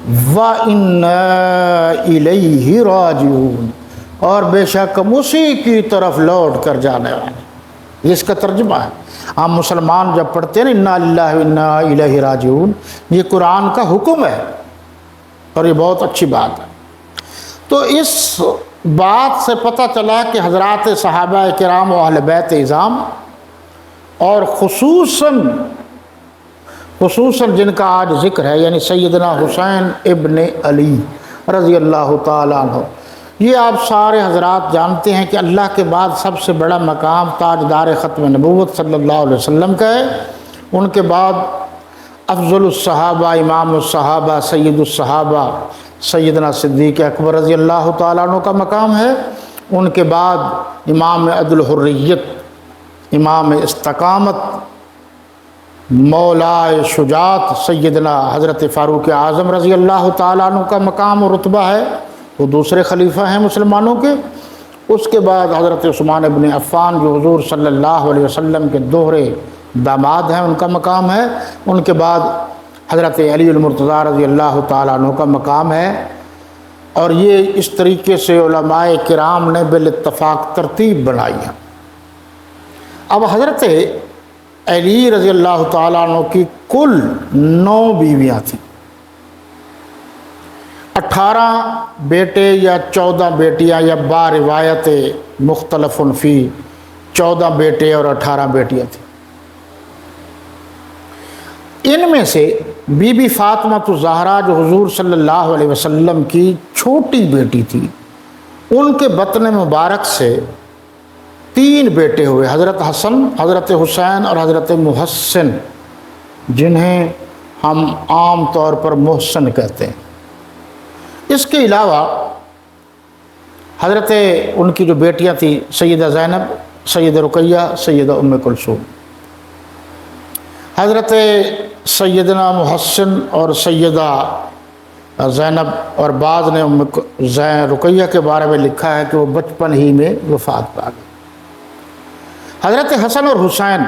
وَإِنَّا إِلَيْهِ رَاجِعُونَ، اور بے شک ہم اسی کی طرف لوٹ کر جانے والے۔ یہ اس کا ترجمہ ہے۔ ہم مسلمان جب پڑھتے ہیں نا اِنَّا لِلَّهِ وَإِنَّا إِلَيْهِ رَاجِعُونَ، یہ قرآن کا حکم ہے اور یہ بہت اچھی بات ہے۔ تو اس بات سے پتہ چلا کہ حضرات صحابہ کرام و اہل بیت اعظام، اور خصوصاً جن کا آج ذکر ہے، یعنی سیدنا حسین ابن علی رضی اللہ تعالیٰ عنہ، یہ آپ سارے حضرات جانتے ہیں کہ اللہ کے بعد سب سے بڑا مقام تاجدار ختم نبوت صلی اللہ علیہ وسلم کا ہے۔ ان کے بعد افضل الصحابہ، امام الصحابہ، سید الصحابہ سیدنا صدیق اکبر رضی اللہ تعالیٰ عنہ کا مقام ہے۔ ان کے بعد امام عدل حریت، امام استقامت، مولائے شجاعت سیدنا حضرت فاروق اعظم رضی اللہ تعالیٰ عنہ کا مقام اور رتبہ ہے، وہ دوسرے خلیفہ ہیں مسلمانوں کے۔ اس کے بعد حضرت عثمان ابن عفان جو حضور صلی اللہ علیہ وسلم کے دوہرے داماد ہیں، ان کا مقام ہے۔ ان کے بعد حضرت علی المرتضیٰ رضی اللہ تعالیٰ عنہ کا مقام ہے۔ اور یہ اس طریقے سے علماء کرام نے بالاتفاق ترتیب بنائی ہے۔ اب حضرت علی رضی اللہ تعالیٰ عنہ کی کل 9 بیویاں تھیں، 18 بیٹے یا 14 بیٹیاں، یا با روایت مختلف فی 14 بیٹے اور 18 بیٹیاں تھیں۔ ان میں سے بی بی فاطمہ الزہرا جو حضور صلی اللہ علیہ وسلم کی چھوٹی بیٹی تھی، ان کے بطن مبارک سے 3 بیٹے ہوئے، حضرت حسن، حضرت حسین اور حضرت محسن، جنہیں ہم عام طور پر محسن کہتے ہیں۔ اس کے علاوہ حضرت ان کی جو بیٹیاں تھیں، سیدہ زینب، سیدہ رقیہ، سیدہ ام کلثوم۔ حضرت سیدنا محسن اور سیدہ زینب، اور بعض نے رقیہ کے بارے میں لکھا ہے کہ وہ بچپن ہی میں وفات پا گئی۔ حضرت حسن اور حسین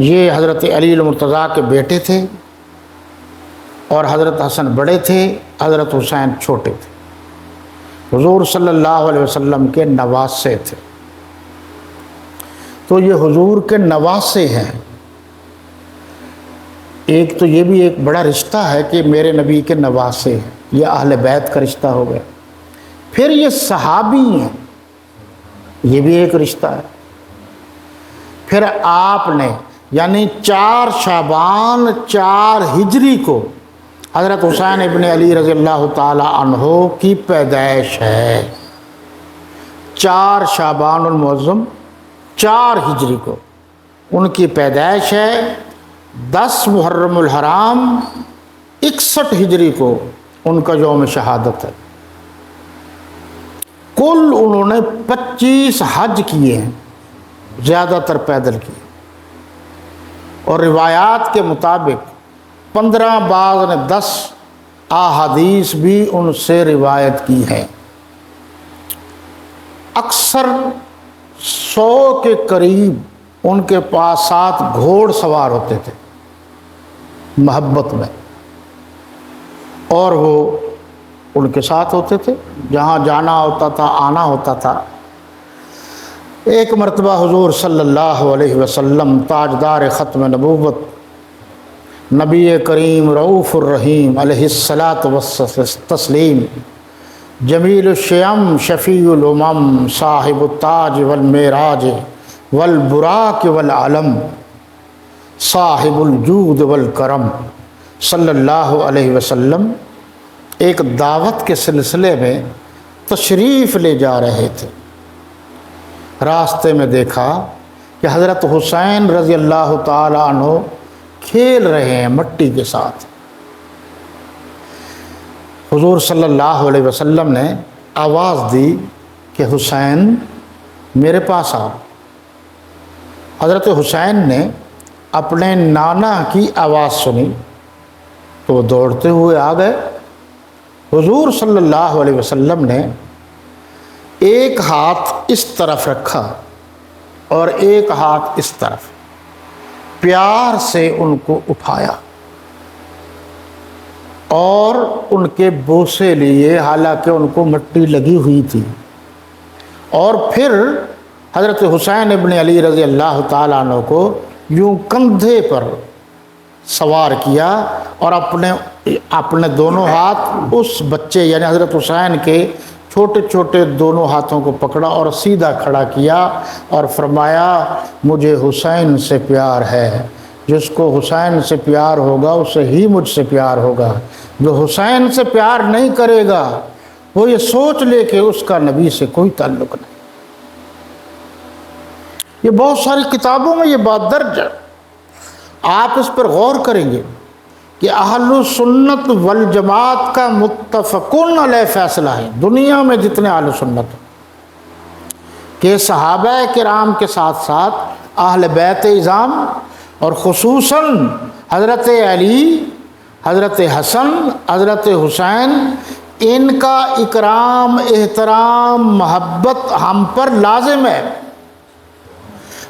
یہ حضرت علی المرتضیٰ کے بیٹے تھے، اور حضرت حسن بڑے تھے، حضرت حسین چھوٹے تھے، حضور صلی اللہ علیہ وسلم کے نواسے تھے۔ تو یہ حضور کے نواسے ہیں۔ ایک تو یہ بھی ایک بڑا رشتہ ہے کہ میرے نبی کے نواسے ہیں، یہ اہل بیت کا رشتہ ہو گیا۔ پھر یہ صحابی ہیں، یہ بھی ایک رشتہ ہے۔ پھر آپ نے یعنی 4 شعبان 4 ہجری کو حضرت حسین ابن علی رضی اللہ تعالی عنہ کی پیدائش ہے۔ 4 شعبان المعظم 4 ہجری کو ان کی پیدائش ہے۔ 10 محرم الحرام 61 ہجری کو ان کا یوم شہادت ہے۔ کل انہوں نے 25 حج کیے ہیں، زیادہ تر پیدل کیے، اور روایات کے مطابق 15، بعض نے 10 احادیث بھی ان سے روایت کی ہے۔ اکثر 100 کے قریب ان کے پاس 7 گھوڑ سوار ہوتے تھے محبت میں، اور وہ ان کے ساتھ ہوتے تھے، جہاں جانا ہوتا تھا، آنا ہوتا تھا۔ ایک مرتبہ حضور صلی اللہ علیہ وسلم تاجدار ختم نبوت نبی کریم رؤوف الرحیم علیہ الصلاۃ والتسلیم، جمیل الشیم شفیع الامم، صاحب التاج والمعراج والبراق والعلم، صاحب الجود والکرم، صلی اللہ علیہ وسلم ایک دعوت کے سلسلے میں تشریف لے جا رہے تھے۔ راستے میں دیکھا کہ حضرت حسین رضی اللہ تعالی عنہ کھیل رہے ہیں مٹی کے ساتھ۔ حضور صلی اللہ علیہ وسلم نے آواز دی کہ حسین میرے پاس آ۔ حضرت حسین نے اپنے نانا کی آواز سنی تو وہ دوڑتے ہوئے آ گئے۔ حضور صلی اللہ علیہ وسلم نے ایک ہاتھ اس طرف رکھا اور ایک ہاتھ اس طرف، پیار سے ان کو اٹھایا اور ان کے بوسے لیے، حالانکہ ان کو مٹی لگی ہوئی تھی، اور پھر حضرت حسین ابن علی رضی اللہ تعالیٰ عنہ کو یوں کندھے پر سوار کیا اور اپنے دونوں ہاتھ اس بچے یعنی حضرت حسین کے چھوٹے چھوٹے دونوں ہاتھوں کو پکڑا اور سیدھا کھڑا کیا اور فرمایا مجھے حسین سے پیار ہے، جس کو حسین سے پیار ہوگا اسے ہی مجھ سے پیار ہوگا، جو حسین سے پیار نہیں کرے گا وہ یہ سوچ لے کہ اس کا نبی سے کوئی تعلق نہیں۔ یہ بہت ساری کتابوں میں یہ بات درج ہے، آپ اس پر غور کریں گے کہ اہل سنت والجماعت کا متفقون علیہ فیصلہ ہے دنیا میں جتنے اہل سنت کہ صحابہ کرام کے ساتھ ساتھ اہل بیت اعظام اور خصوصاً حضرت علی، حضرت حسن، حضرت حسین، ان کا اکرام، احترام، محبت ہم پر لازم ہے۔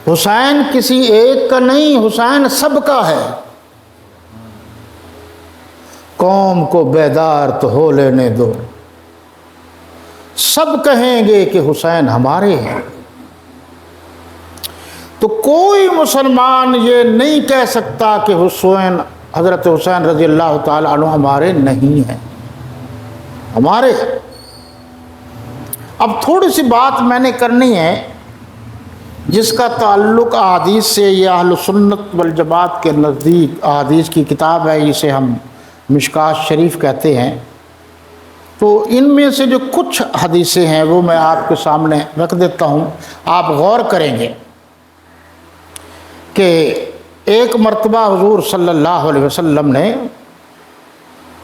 حسین کسی ایک کا نہیں، حسین سب کا ہے۔ قوم کو بیدار تو ہو لینے دو، سب کہیں گے کہ حسین ہمارے ہیں۔ تو کوئی مسلمان یہ نہیں کہہ سکتا کہ حضرت حسین رضی اللہ تعالیٰ عنہ ہمارے نہیں ہیں، ہمارے ہیں۔ اب تھوڑی سی بات میں نے کرنی ہے جس کا تعلق احادیث سے، یہ اہل سنت والجماعت کے نزدیک احادیث کی کتاب ہے، اسے ہم مشکات شریف کہتے ہیں۔ تو ان میں سے جو کچھ حدیثیں ہیں وہ میں آپ کے سامنے رکھ دیتا ہوں، آپ غور کریں گے کہ ایک مرتبہ حضور صلی اللہ علیہ وسلم نے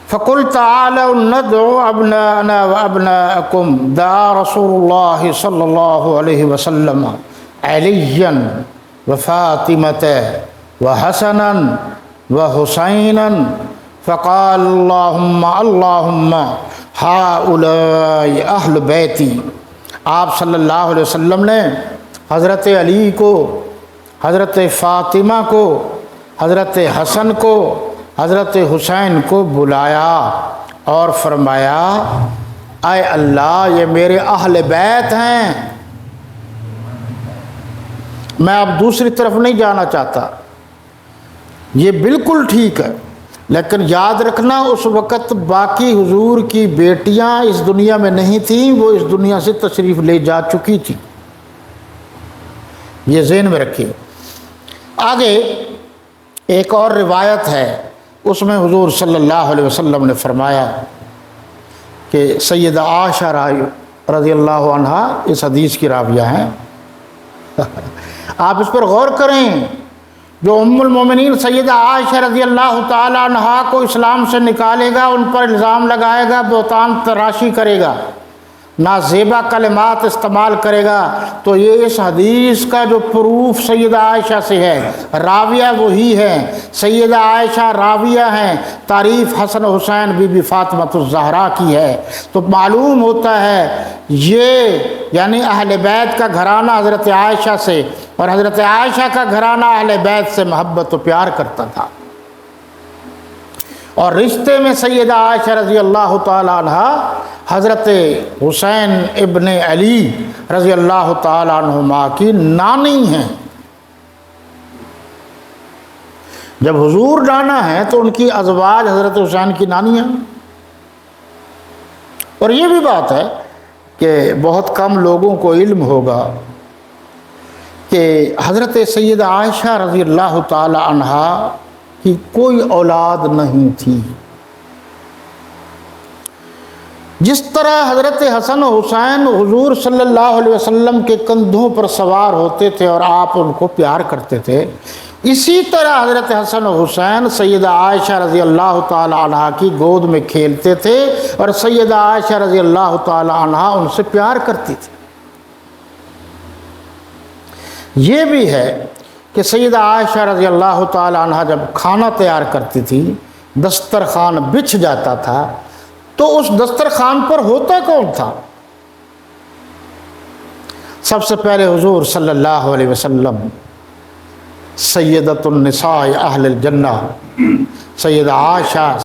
فَقُلْ تَعَالَوْا نَدْعُ أَبْنَاءَنَا وَأَبْنَاءَكُمْ دعا رسول اللہ صلی اللہ علیہ وسلم علیًّا وفاطمة وحسنا وحسینا فقال اللہم ہؤلاء اہل بیتی۔ آپ صلی اللہ علیہ وسلم نے حضرت علی کو، حضرت فاطمہ کو، حضرت حسن کو، حضرت حسین کو بلایا اور فرمایا اے اللہ یہ میرے اہل بیت ہیں۔ میں اب دوسری طرف نہیں جانا چاہتا، یہ بالکل ٹھیک ہے، لیکن یاد رکھنا اس وقت باقی حضور کی بیٹیاں اس دنیا میں نہیں تھیں، وہ اس دنیا سے تشریف لے جا چکی تھی، یہ ذہن میں رکھیے۔ آگے ایک اور روایت ہے، اس میں حضور صلی اللہ علیہ وسلم نے فرمایا کہ سیدہ عائشہ رضی اللہ عنہا اس حدیث کی راویہ ہیں۔ آپ اس پر غور کریں، جو ام المومنین سیدہ عائشہ رضی اللہ تعالی عنہا کو اسلام سے نکالے گا، ان پر الزام لگائے گا، بہتان تراشی کرے گا، نازیبا کلمات استعمال کرے گا، تو یہ اس حدیث کا جو پروف سیدہ عائشہ سے ہے، راویہ وہی ہے، سیدہ عائشہ راویہ ہیں، تعریف حسن حسین بی بی فاطمہ الزہرا کی ہے۔ تو معلوم ہوتا ہے یہ یعنی اہل بیت کا گھرانہ حضرت عائشہ سے، اور حضرت عائشہ کا گھرانہ اہل بیت سے محبت و پیار کرتا تھا، اور رشتے میں سیدہ عائشہ رضی اللہ تعالی عنہ حضرت حسین ابن علی رضی اللہ تعالی عنہما کی نانی ہیں۔ جب حضور نانا ہے تو ان کی ازواج حضرت حسین کی نانی ہیں۔ اور یہ بھی بات ہے کہ بہت کم لوگوں کو علم ہوگا کہ حضرت سیدہ عائشہ رضی اللہ تعالی عنہا کی کوئی اولاد نہیں تھی۔ جس طرح حضرت حسن و حسین حضور صلی اللہ علیہ وسلم کے کندھوں پر سوار ہوتے تھے اور آپ ان کو پیار کرتے تھے، اسی طرح حضرت حسن و حسین سیدہ عائشہ رضی اللہ تعالی عنہا کی گود میں کھیلتے تھے، اور سیدہ عائشہ رضی اللہ تعالی عنہا ان سے پیار کرتی تھی۔ یہ بھی ہے کہ سیدہ عائشہ رضی اللہ تعالی عنہا جب کھانا تیار کرتی تھی، دسترخوان بچھ جاتا تھا، تو اس دسترخوان پر ہوتا کون تھا؟ سب سے پہلے حضور صلی اللہ علیہ وسلم سیدۃ النساء اہل الجنہ سیدہ عائشہ